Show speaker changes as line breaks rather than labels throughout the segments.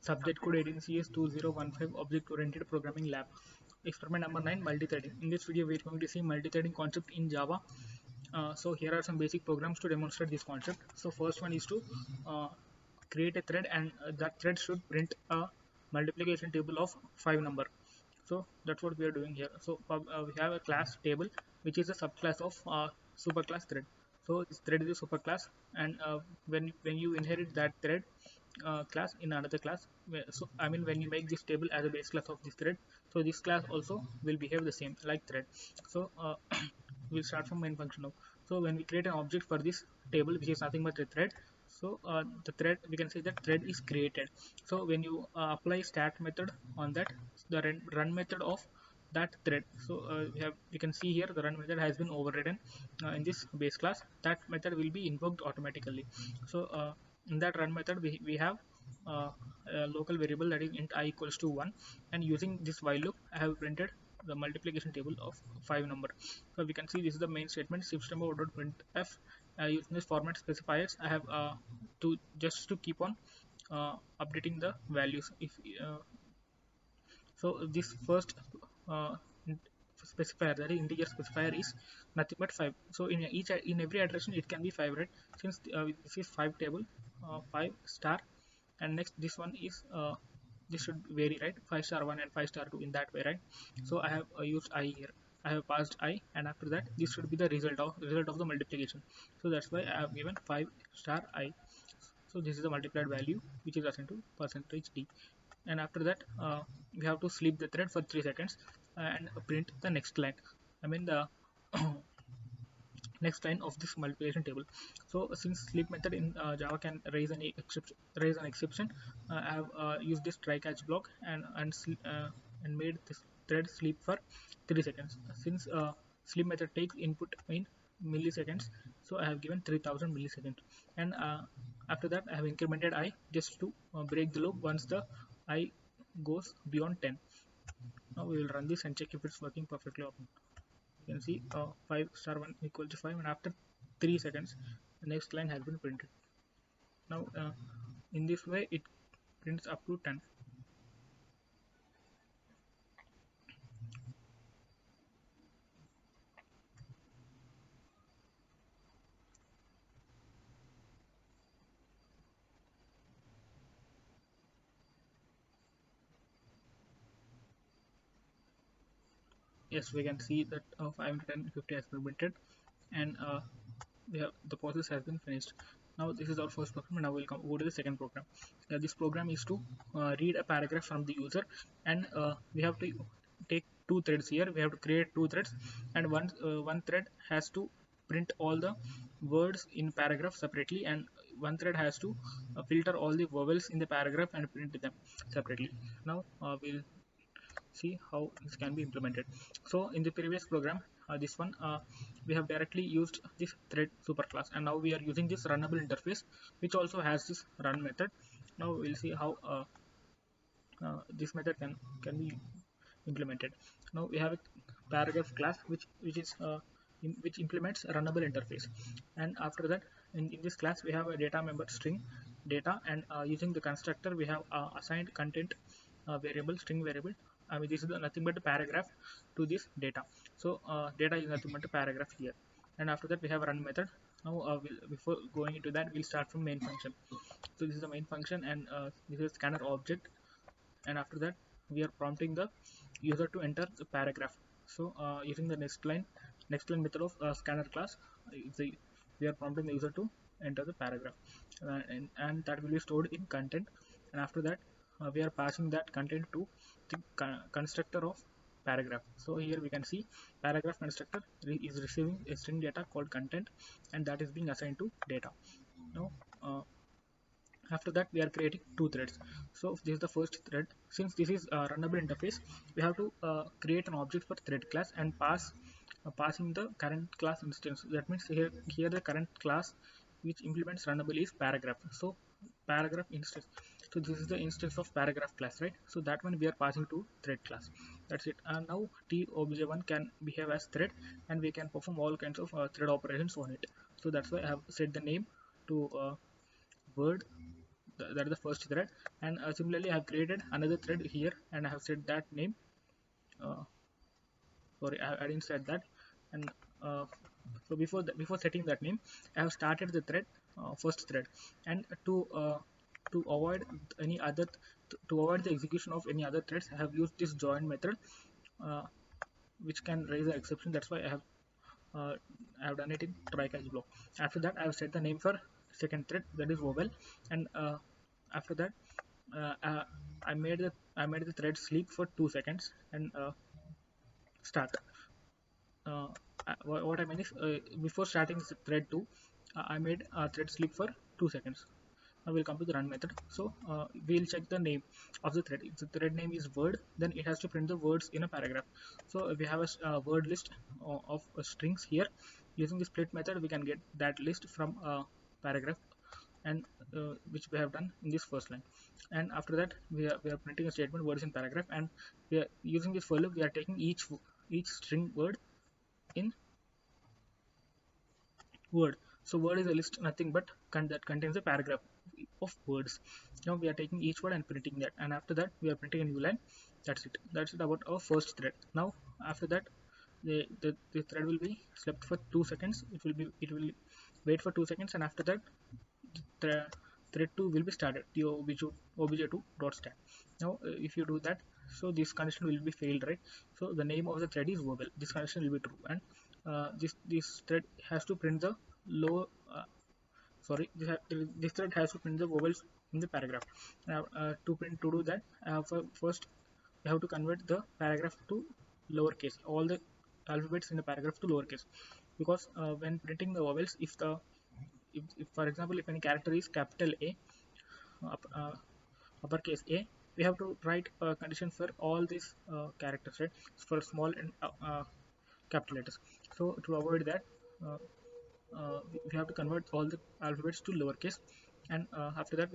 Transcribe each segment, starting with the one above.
Subject code 18CS2015 Object Oriented Programming Lab. Experiment number 9, multithreading. In this video, we are going to see multithreading concept in Java. So here are some basic programs to demonstrate this concept. So first one is to create a thread, and that thread should print a multiplication table of 5 number. So that's what we are doing here. So we have a class table which is a subclass of superclass thread. So this thread is a superclass, and when you inherit that thread class in another class, so I mean when you make this table as a base class of this thread, so this class also will behave the same like thread. So we'll start from main function now. So when we create an object for this table, which is nothing but a thread, so the thread, we can say that thread is created. So when you apply stat method on that, the run method of that thread, so we can see here the run method has been overridden in this base class. That method will be invoked automatically. So in that run method, we have a local variable, that is int I equals to 1, and using this while loop I have printed the multiplication table of 5 number. So we can see this is the main statement, system.printf. Using this format specifiers, I have to just to keep on updating the values. If so this first uh, specifier, that is integer specifier, is nothing but 5. So in every iteration it can be 5, right? Since this is 5 table, 5 star, and next this one is this should vary, right? 5 star 1 and 5 star 2, in that way, right? So I have used I here. I have passed I, and after that this should be the result of the multiplication. So that's why I have given 5 star I. So this is the multiplied value which is assigned to percentage d. And after that we have to sleep the thread for 3 seconds and print the next line, I mean the next line of this multiplication table. So since sleep method in Java can raise an exception, I have used this try catch block and made this thread sleep for 3 seconds. Since sleep method takes input in milliseconds, so I have given 3000 milliseconds. And after that I have incremented I just to break the loop once the I goes beyond 10. Now we will run this and check if it's working perfectly or not. You can see 5 star 1 equal to 5, and after 3 seconds the next line has been printed. Now in this way it prints up to 10. Yes, we can see that 550 has been printed, and the process has been finished. Now this is our first program, and now we'll go to the second program. This program is to read a paragraph from the user, and we have to take 2 threads here. We have to create 2 threads, and one thread has to print all the words in paragraph separately, and one thread has to filter all the vowels in the paragraph and print them separately. Now we'll see how this can be implemented. So in the previous program, this one we have directly used this thread superclass, and now we are using this runnable interface which also has this run method. Now we'll see how this method can be implemented. Now we have a paragraph class which implements a runnable interface, and after that in this class we have a data member string data, and using the constructor we have assigned content variable, string variable. I mean, this is nothing but a paragraph to this data. So data is nothing but a paragraph here, and after that we have a run method. Now before going into that, we'll start from main function. So this is the main function, and this is scanner object, and after that we are prompting the user to enter the paragraph. So using the next line method of scanner class, we are prompting the user to enter the paragraph, and that will be stored in content. And after that we are passing that content to the constructor of paragraph. So here we can see paragraph constructor is receiving a string data called content, and that is being assigned to data. Now after that we are creating 2 threads. So this is the first thread. Since this is a runnable interface, we have to create an object for thread class and passing the current class instance. That means here the current class which implements runnable is paragraph. So paragraph instance. So this is the instance of paragraph class, right? So that one we are passing to thread class. That's it. And now t obj1 can behave as thread, and we can perform all kinds of thread operations on it. So that's why I have set the name to word that is the first thread. And similarly, I have created another thread here, and I have set that name. Uh, Sorry, I didn't set that. And uh, so before setting that name, I have started the thread, first thread. And to avoid any other to avoid the execution of any other threads, I have used this join method, uh, which can raise an exception. That's why uh, I have done it in try catch block. After that, I have set the name for second thread, that is vowel. And after that, uh, uh, I made the thread sleep for 2 seconds and start. uh, what I mean is, before starting thread 2, I made thread sleep for 2 seconds. Now we'll come to the run method. So we'll check the name of the thread. If the thread name is word, then it has to print the words in a paragraph. So we have a word list of strings here. Using the split method, we can get that list from a paragraph, and which we have done in this first line. And after that, we are printing a statement words in paragraph, and we are using this for loop. We are taking each string word in word. So word is a list nothing but that contains a paragraph of words. Now we are taking each word and printing that, and after that we are printing a new line. That's it about our first thread. Now after that, the thread will be slept for 2 seconds. It will wait for 2 seconds, and after that the thread 2 will be started. The obj2 dot start. Now if you do that, so this condition will be failed, right? So the name of the thread is vowel. This condition will be true, and this thread has to print the lower sorry this thread has to print the vowels in the paragraph. Now to do that, first you have to convert the paragraph to lowercase, all the alphabets in the paragraph to lowercase, because when printing the vowels, if for example if any character is capital A, up, uppercase A, we have to write a condition for all these characters, right? For small and capital letters. So to avoid that, uh, we have to convert all the alphabets to lowercase. And after that,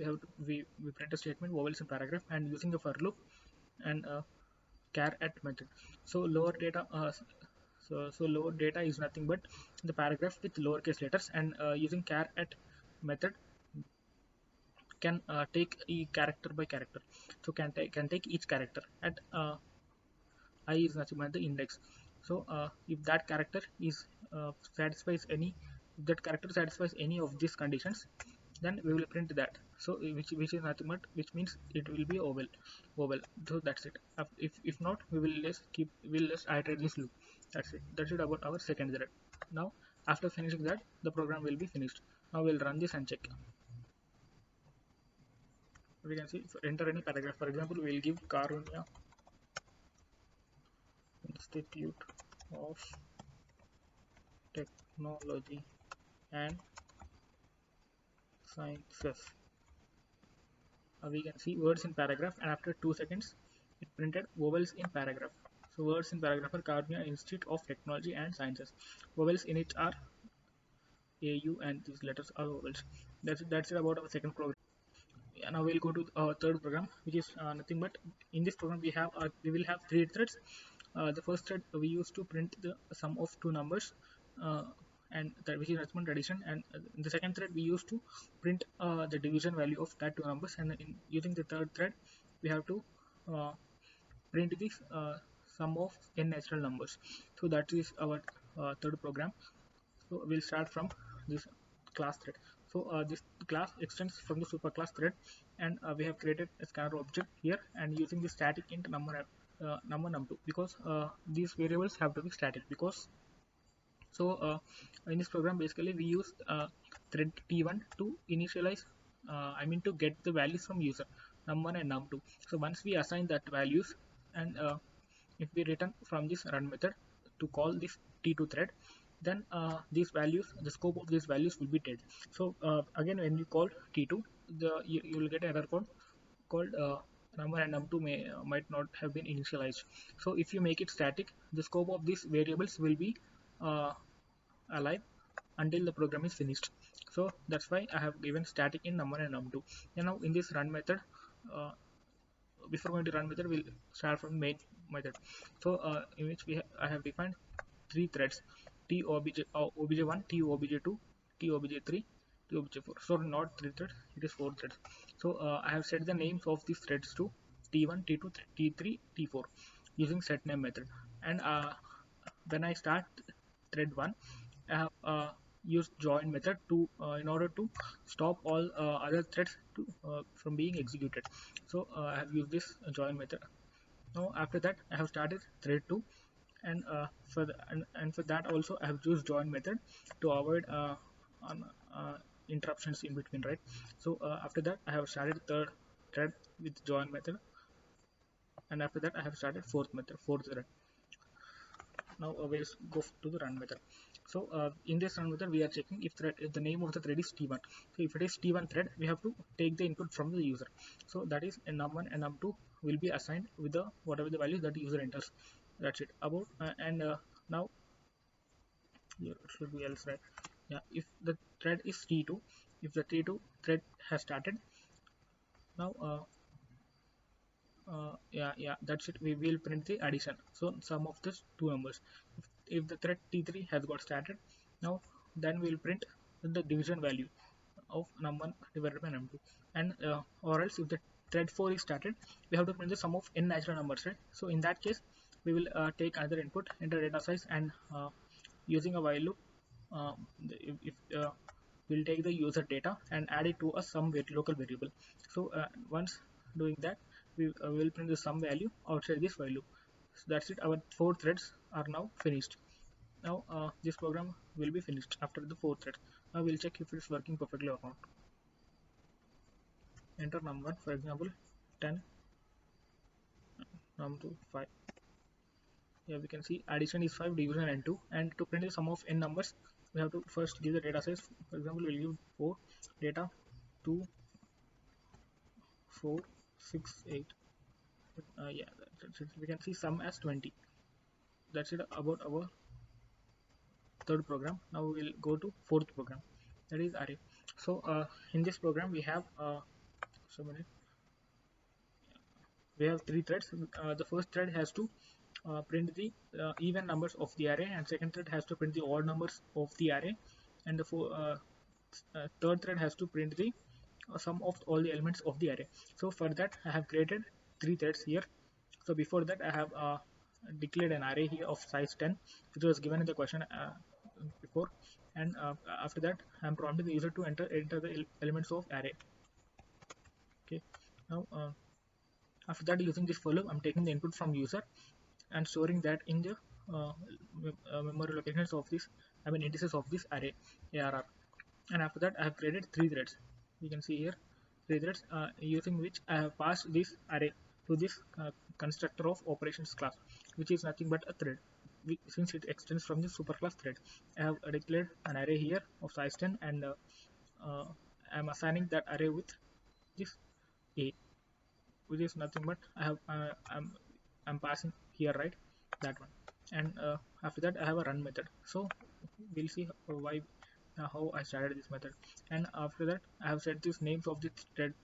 we print a statement vowels in paragraph, and using the for loop and char at method. So lower data is nothing but the paragraph with lowercase letters, and using char at method can take a character by character. So can take each character at I is nothing but the index. So if that character is satisfies any if that character satisfies any of these conditions, then we will print that. So which is nothing but, which means it will be vowel. So that's it. If not, we'll just iterate this loop. That's it about our second thread. Now after finishing that, the program will be finished. Now we'll run this and check. We can see, enter any paragraph. For example, we'll give Karunya Institute of Technology and Sciences. We can see words in paragraph, and after 2 seconds it printed vowels in paragraph. So words in paragraph are Karunya Institute of Technology and Sciences. Vowels in it are AU, and these letters are vowels. That's it about our second program. Now we'll go to our third program, which is nothing but, in this program we will have three threads. The first thread we use to print the sum of two numbers, uh, and that which is arithmetic addition. And in the second thread we use to print the division value of that two numbers. And using the third thread, we have to uh, print the sum of n natural numbers. So that is our third program. So we'll start from this class thread. So this class extends from the superclass thread, and we have created a scanner object here, and using the static int number num2, because these variables have to be static. Because so in this program, basically we use thread t1 to initialize, I mean to get the values from user num1 and num2. So once we assign that values, and if we return from this run method to call this t2 thread, then these values, the scope of these values will be dead. So again, when you call t2, you will get an error code called number and num2 might not have been initialized. So if you make it static, the scope of these variables will be uh, alive until the program is finished. So that's why I have given static in num1 and num2. And now in this run method, uh, before going to run method, we'll start from main method. So in which I have defined three threads: t obj obj1, t obj2, t obj3, t obj4. So not three threads, it is four threads. So I have set the names of these threads to T1, T2, T3, T4 using set name method. And when I start thread 1, I have used join method to in order to stop all other threads from being executed. So I have used this join method. Now after that I have started thread 2, and and for that also I have used join method to avoid on, interruptions in between, right? So after that I have started third thread with join method, and after that I have started fourth thread. Now we'll go to the run method. So in this run method we are checking if the name of the thread is T1. So if it is T1 thread, we have to take the input from the user. So that is num1 and num2 will be assigned with the whatever the values that the user enters. That's it about now here it should be else, right? Yeah, if the thread is T2, if the T2 thread has started, now yeah, that's it. We will print the addition. So sum of these two numbers. If the thread T3 has got started, now then we will print the division value of num1 divided by num2. And or else if the thread 4 is started, we have to print the sum of n natural numbers, right? So in that case, we will take another input, enter data size, and using a while loop, uh, if we'll take the user data and add it to a some local variable. So once doing that, we will print the sum value outside this while loop. So that's it. Our 4 threads are now finished. Now this program will be finished after the 4 threads. Now we'll check if it's working perfectly or not. Enter num1, for example 10, num2 5. Yeah, we can see addition is 5, division n2, and to print the sum of n numbers we have to first give the data size. For example, we'll give 4 data 2 4 6 8. Yeah, that's it. We can see sum as 20. That's it about our third program. Now we will go to fourth program, that is array. So in this program we have so many we have 3 threads. The first thread has to print the even numbers of the array, and second thread has to print the odd numbers of the array, and the third thread has to print the sum of all the elements of the array. So for that I have created 3 threads here. So before that I have declared an array here of size 10, which was given in the question before, and after that I am prompting the user to enter the elements of array. Okay, now after that, using this for loop, I'm taking the input from user and storing that in the memory locations of this, indices of this array ARR. And after that, I have created 3 threads. You can see here 3 threads using which I have passed this array to this constructor of operations class, which is nothing but a thread. Since it extends from the superclass thread, I have declared an array here of size 10, and I am assigning that array with this a, which is nothing but I'm passing here, right, that one. And after that I have a run method. So we'll see how I started this method. And after that I have set these names of the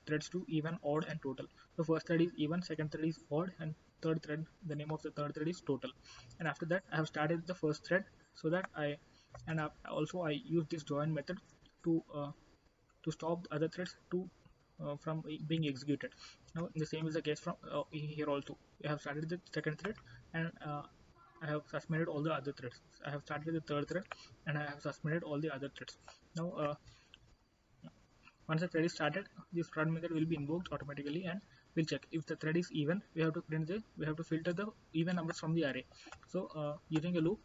threads to even, odd, and total. The first thread is even, second thread is odd, and third thread, the name of the third thread is total. And after that I have started the first thread, so that also I use this join method to stop the other threads from being executed. Now the same is the case from here also. We have started the second thread, and I have suspended all the other threads. I have started the third thread, and I have suspended all the other threads. Now once the thread is started, this run method will be invoked automatically, and we'll check if the thread is even. We have to filter the even numbers from the array. So using a loop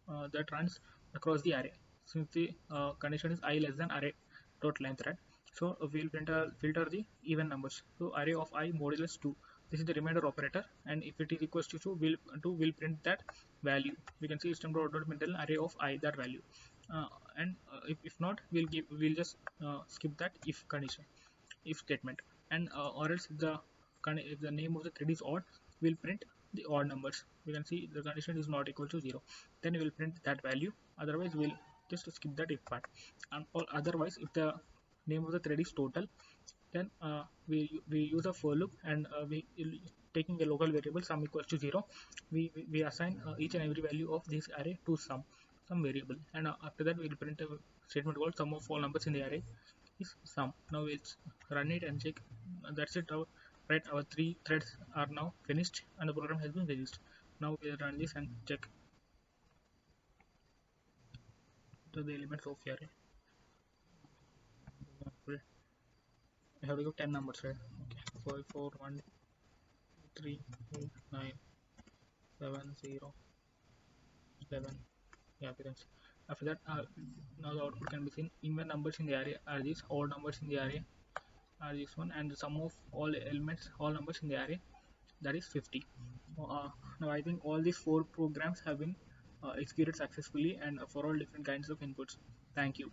that runs across the array, since the condition is I less than array dot length, right? So we'll filter the even numbers. So array of I modulus 2. This is the remainder operator, and if it is equals to 2, we'll print that value. We can see system.out.println array of I, that value. And if not, we'll just skip that if condition, if statement. And or else if the name of the thread is odd, we'll print the odd numbers. We can see the condition is not equal to 0, then we will print that value. Otherwise we'll just skip that if part. And or otherwise, if the name of the thread is total, then we use a for loop, and we taking a local variable sum equals to 0, we assign each and every value of this array to some variable, and after that we'll print a statement called sum of all numbers in the array. is sum. Now let's run it and check. That's it. Right, our three threads are now finished and the program has been released. Now we'll run this and check the elements of array. We have to give 10 numbers, right? Okay, 5 4 1 3 8 9 7 0 11. Yeah, because after that, now the output can be seen. Even numbers in the array are these, all numbers in the array are this one, and the sum of all elements, all numbers in the array, that is 50. Now I think all these four programs have been executed successfully and for all different kinds of inputs. Thank you.